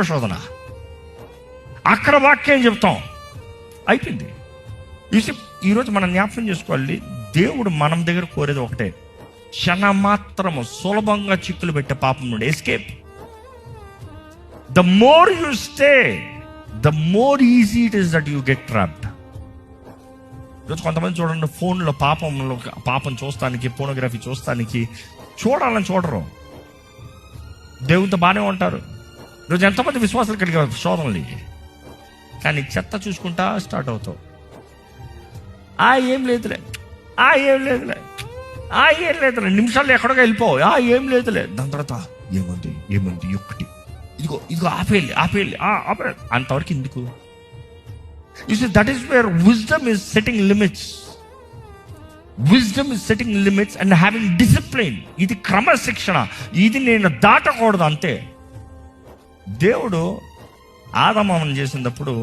శోధన. అక్కడ వాక్యం చెప్తాం, అయిపోయింది. ఈరోజు మనం జ్ఞాపకం చేసుకోవాలి, దేవుడు మనం దగ్గర కోరేది ఒకటే, క్షణమాత్రము సులభంగా చిక్కులు పెట్టే పాపం నుండి escape. The more you stay, the more easy it is that you get trapped. ఈరోజు కొంతమంది చూడండి, ఫోన్లో పాపం చూస్తానికి, పోనోగ్రఫీ చూస్తానికి చూడాలని చూడరు, దేవునితో బాగానే ఉంటారు. ఈరోజు ఎంతమంది విశ్వాసాలు కలిగే శోధనలు, కానీ చెత్త చూసుకుంటా స్టార్ట్ అవుతావు. ఏం లేదులే, ఏం లేదులే, ఏం లేదులే, నిమిషాలు ఎక్కడికి వెళ్ళిపోవు, ఏం లేదులే. దాని తర్వాత ఏముంది ఒక్కటి, ఇదిగో ఆపేయాలి. అంతవరకు ఎందుకు? You see, that is where wisdom is setting limits. Wisdom is setting limits and having discipline. ఇది క్రమశిక్షణ, ఇది నేను దాటకూడదు అంతే. దేవుడు ఆదామును చేసినప్పుడు